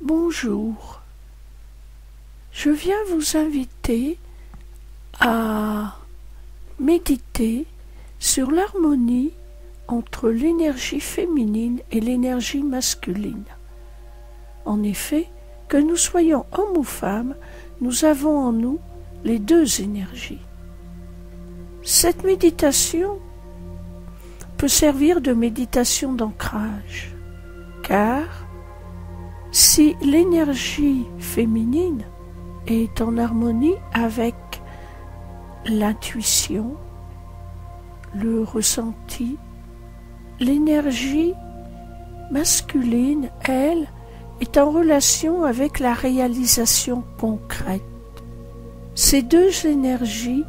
Bonjour, je viens vous inviter à méditer sur l'harmonie entre l'énergie féminine et l'énergie masculine. En effet, que nous soyons hommes ou femmes, nous avons en nous les deux énergies. Cette méditation peut servir de méditation d'ancrage, car si l'énergie féminine est en harmonie avec l'intuition, le ressenti, l'énergie masculine, elle, est en relation avec la réalisation concrète. Ces deux énergies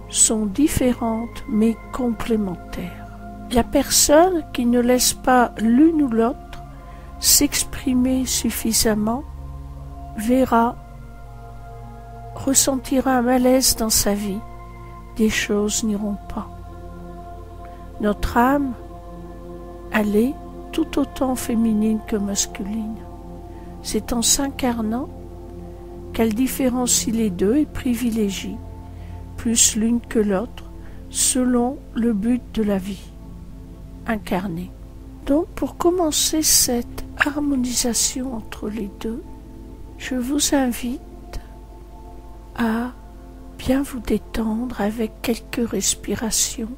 sont différentes mais complémentaires. La personne qui ne laisse pas l'une ou l'autre s'exprimer suffisamment verra, ressentira un malaise dans sa vie, des choses n'iront pas. Notre âme, elle est tout autant féminine que masculine. C'est en s'incarnant qu'elle différencie les deux et privilégie plus l'une que l'autre selon le but de la vie, incarner. Donc pour commencer cette harmonisation entre les deux, je vous invite à bien vous détendre avec quelques respirations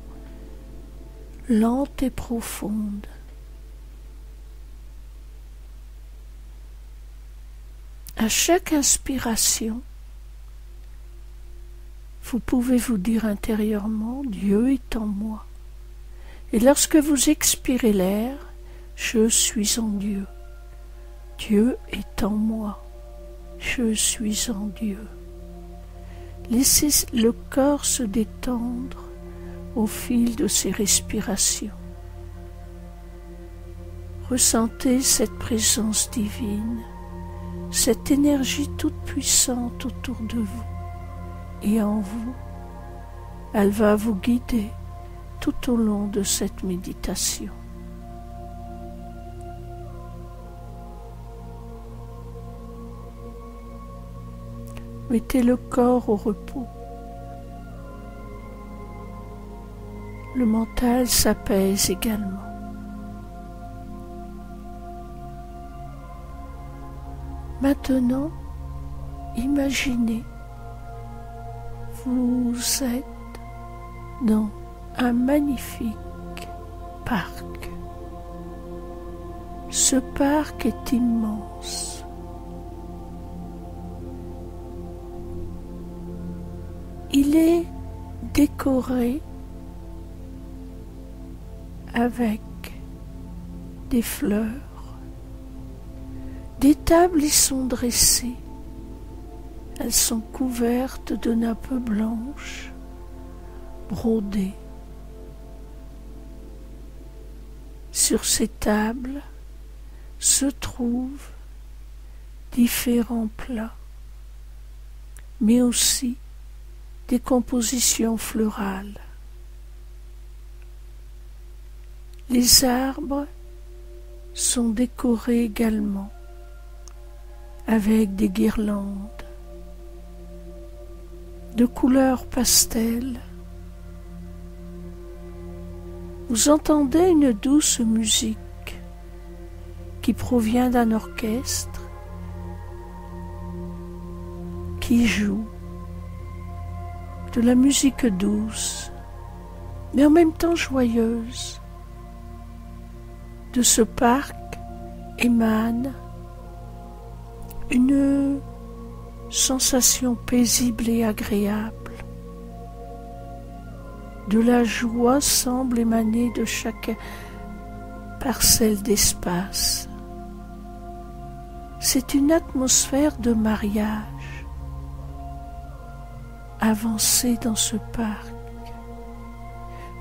lentes et profondes. À chaque inspiration, vous pouvez vous dire intérieurement « Dieu est en moi ». Et lorsque vous expirez l'air, « Je suis en Dieu ». Dieu est en moi. Je suis en Dieu. Laissez le corps se détendre au fil de ces respirations. Ressentez cette présence divine, cette énergie toute puissante autour de vous et en vous. Elle va vous guider tout au long de cette méditation. Mettez le corps au repos. Le mental s'apaise également. Maintenant, imaginez, vous êtes dans un magnifique parc. Ce parc est immense. Il est décoré avec des fleurs. Des tables y sont dressées. Elles sont couvertes de nappes blanches, brodées. Sur ces tables se trouvent différents plats, mais aussi des compositions florales. Les arbres sont décorés également avec des guirlandes de couleurs pastel. Vous entendez une douce musique qui provient d'un orchestre qui joue de la musique douce, mais en même temps joyeuse. De ce parc émane une sensation paisible et agréable. De la joie semble émaner de chaque parcelle d'espace. C'est une atmosphère de mariage. Avancez dans ce parc.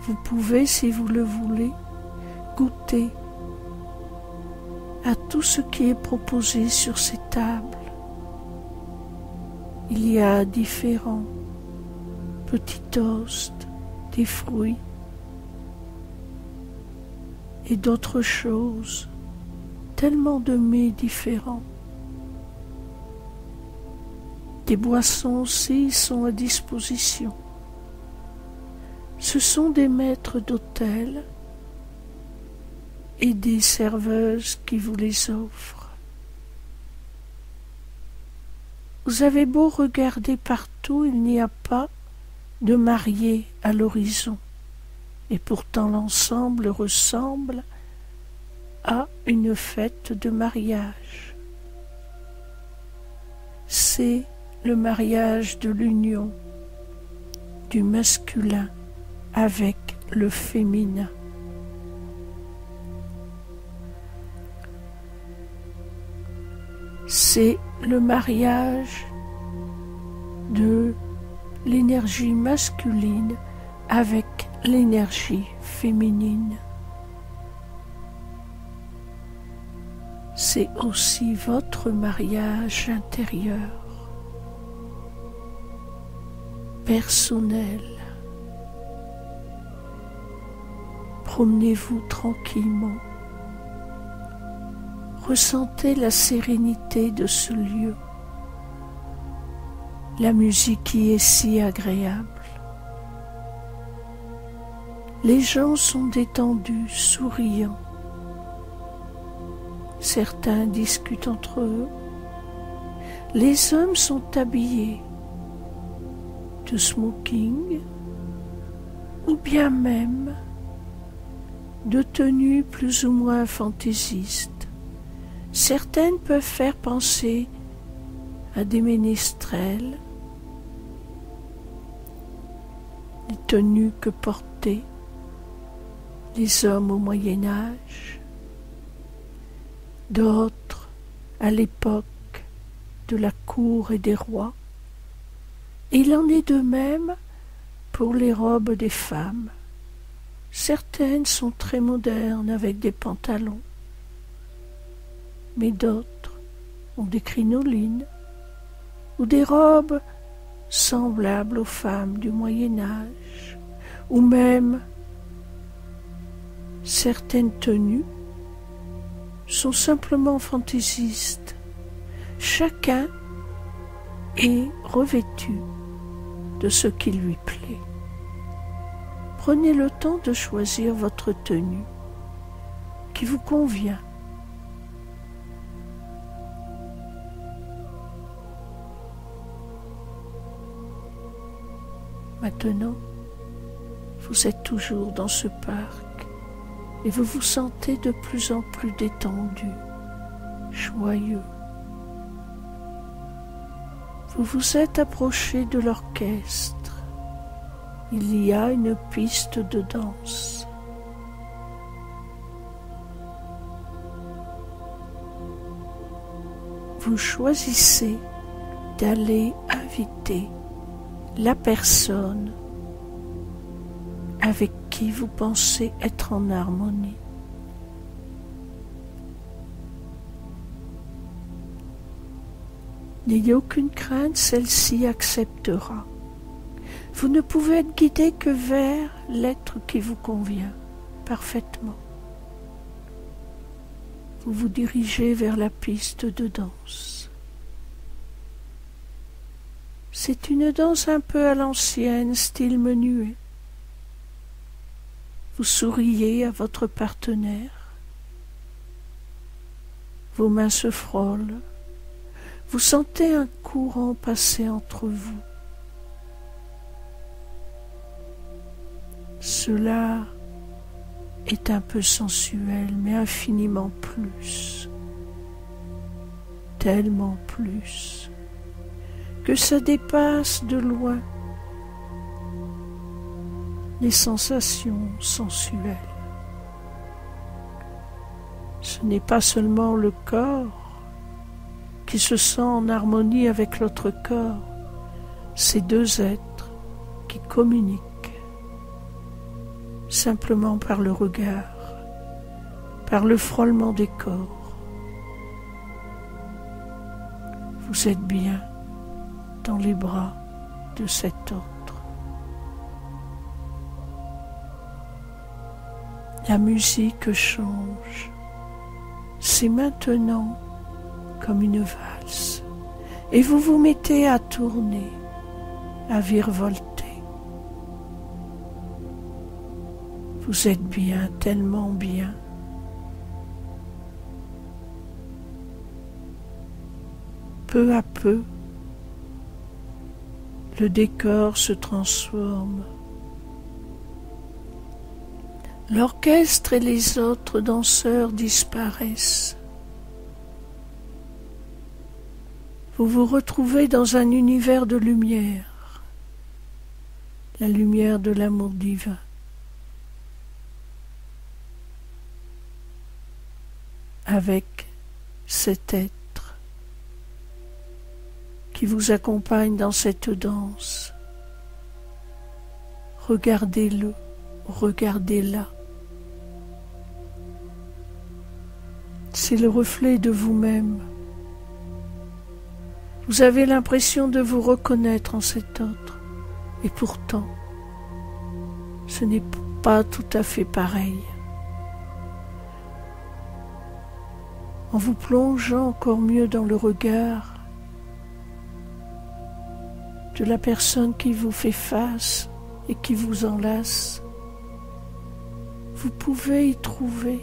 Vous pouvez, si vous le voulez, goûter à tout ce qui est proposé sur ces tables. Il y a différents petits toasts, des fruits et d'autres choses tellement de mets différents. Des boissons aussi sont à disposition. Ce sont des maîtres d'hôtel et des serveuses qui vous les offrent. Vous avez beau regarder partout, il n'y a pas de mariés à l'horizon, et pourtant l'ensemble ressemble à une fête de mariage. C'est le mariage de l'union du masculin avec le féminin. C'est le mariage de l'énergie masculine avec l'énergie féminine. C'est aussi votre mariage intérieur, personnel. Promenez-vous tranquillement. Ressentez la sérénité de ce lieu. La musique y est si agréable. Les gens sont détendus, souriants. Certains discutent entre eux. Les hommes sont habillés de smoking ou bien même de tenues plus ou moins fantaisistes. Certaines peuvent faire penser à des ménestrels, les tenues que portaient les hommes au Moyen Âge, d'autres à l'époque de la cour et des rois. Et il en est de même pour les robes des femmes. Certaines sont très modernes avec des pantalons, mais d'autres ont des crinolines ou des robes semblables aux femmes du Moyen Âge, ou même certaines tenues sont simplement fantaisistes. Chacun est revêtu de ce qui lui plaît. Prenez le temps de choisir votre tenue qui vous convient. Maintenant, vous êtes toujours dans ce parc et vous vous sentez de plus en plus détendu, joyeux. Vous vous êtes approché de l'orchestre. Il y a une piste de danse. Vous choisissez d'aller inviter la personne avec qui vous pensez être en harmonie. N'ayez aucune crainte, celle-ci acceptera. Vous ne pouvez être guidé que vers l'être qui vous convient parfaitement. Vous vous dirigez vers la piste de danse. C'est une danse un peu à l'ancienne, style menuet. Vous souriez à votre partenaire. Vos mains se frôlent. Vous sentez un courant passer entre vous. Cela est un peu sensuel, mais infiniment plus, tellement plus, que ça dépasse de loin les sensations sensuelles. Ce n'est pas seulement le corps qui se sent en harmonie avec l'autre corps, c'est deux êtres qui communiquent simplement par le regard, par le frôlement des corps. Vous êtes bien dans les bras de cet autre. La musique change, c'est maintenant comme une valse, et vous vous mettez à tourner, à virevolter. Vous êtes bien, tellement bien. Peu à peu, le décor se transforme. L'orchestre et les autres danseurs disparaissent. Vous vous retrouvez dans un univers de lumière, la lumière de l'amour divin. Avec cet être qui vous accompagne dans cette danse. Regardez-le, regardez-la. C'est le reflet de vous-même. Vous avez l'impression de vous reconnaître en cet autre, et pourtant, ce n'est pas tout à fait pareil. En vous plongeant encore mieux dans le regard de la personne qui vous fait face et qui vous enlace, vous pouvez y trouver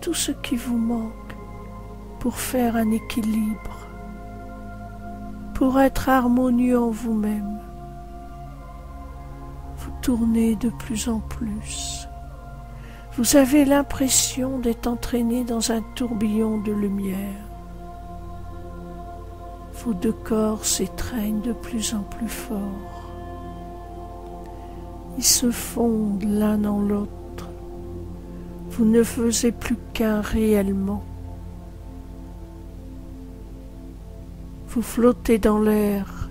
tout ce qui vous manque pour faire un équilibre, pour être harmonieux en vous-même. Vous tournez de plus en plus. Vous avez l'impression d'être entraîné dans un tourbillon de lumière. Vos deux corps s'étreignent de plus en plus fort. Ils se fondent l'un dans l'autre. Vous ne faisiez plus qu'un réellement. Vous flottez dans l'air.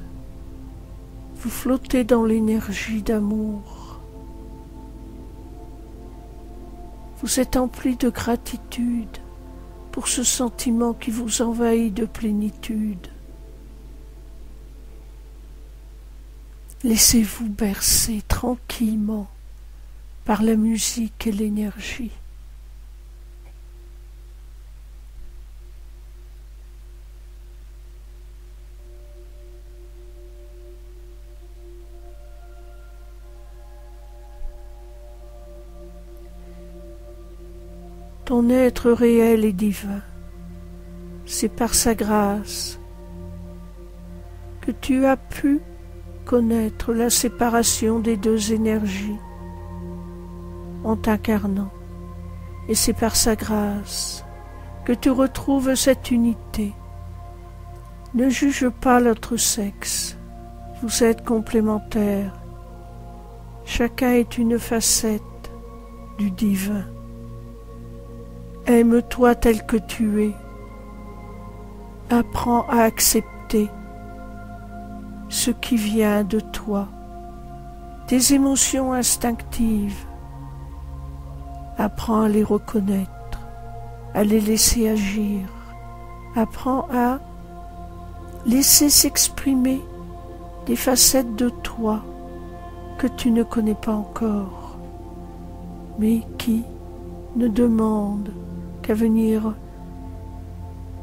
Vous flottez dans l'énergie d'amour. Vous êtes empli de gratitude pour ce sentiment qui vous envahit de plénitude. Laissez-vous bercer tranquillement par la musique et l'énergie. Ton être réel et divin, c'est par sa grâce que tu as pu connaître la séparation des deux énergies en t'incarnant, et c'est par sa grâce que tu retrouves cette unité. Ne juge pas l'autre sexe, vous êtes complémentaires, chacun est une facette du divin. Aime-toi tel que tu es, apprends à accepter ce qui vient de toi, tes émotions instinctives. Apprends à les reconnaître, à les laisser agir. Apprends à laisser s'exprimer des facettes de toi que tu ne connais pas encore, mais qui ne demandent qu'à venir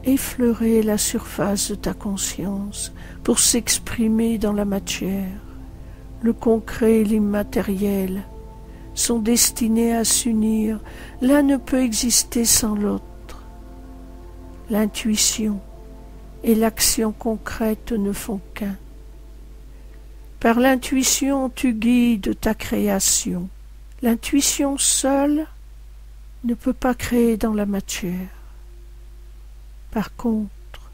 effleurer la surface de ta conscience pour s'exprimer dans la matière. Le concret et l'immatériel sont destinés à s'unir. L'un ne peut exister sans l'autre. L'intuition et l'action concrète ne font qu'un. Par l'intuition, tu guides ta création. L'intuition seule ne peut pas créer dans la matière. Par contre,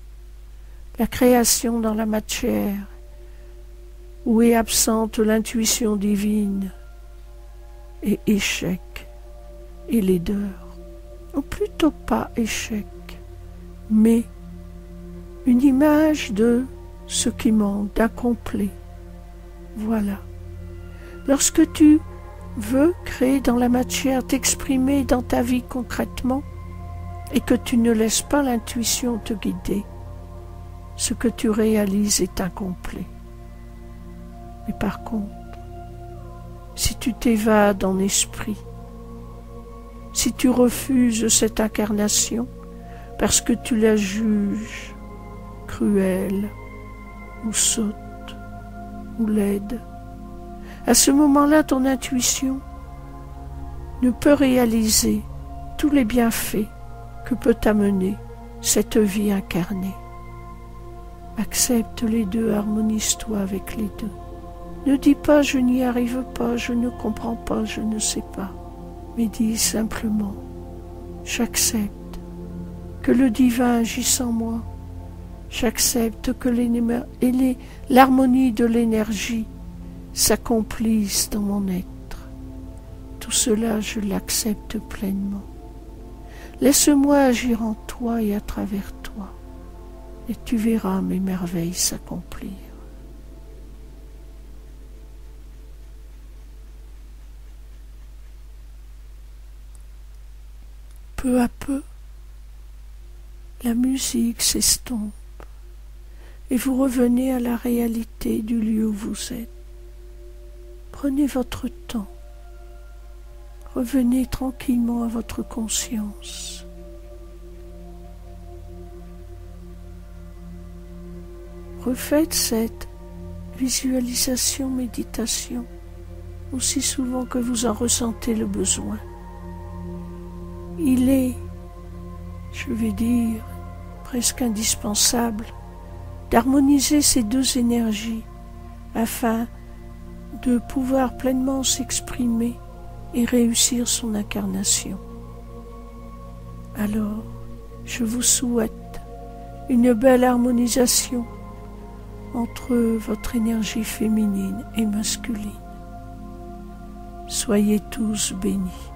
la création dans la matière, où est absente l'intuition divine, est échec et laideur, ou plutôt pas échec, mais une image de ce qui manque, d'incomplet. Voilà. Lorsque tu veux créer dans la matière, t'exprimer dans ta vie concrètement, et que tu ne laisses pas l'intuition te guider, ce que tu réalises est incomplet. Mais par contre, si tu t'évades en esprit, si tu refuses cette incarnation, parce que tu la juges cruelle ou sotte ou laide. À ce moment-là, ton intuition ne peut réaliser tous les bienfaits que peut t'amener cette vie incarnée. Accepte les deux, harmonise-toi avec les deux. Ne dis pas « je n'y arrive pas, je ne comprends pas, je ne sais pas », mais dis simplement « j'accepte que le divin agisse en moi, j'accepte que l'harmonie de l'énergie s'accomplisse dans mon être. Tout cela, je l'accepte pleinement. Laisse-moi agir en toi et à travers toi, et tu verras mes merveilles s'accomplir. » Peu à peu, la musique s'estompe et vous revenez à la réalité du lieu où vous êtes. Prenez votre temps. Revenez tranquillement à votre conscience. Refaites cette visualisation-méditation aussi souvent que vous en ressentez le besoin. Il est, je vais dire, presque indispensable d'harmoniser ces deux énergies afin de pouvoir pleinement s'exprimer et réussir son incarnation. Alors, je vous souhaite une belle harmonisation entre votre énergie féminine et masculine. Soyez tous bénis.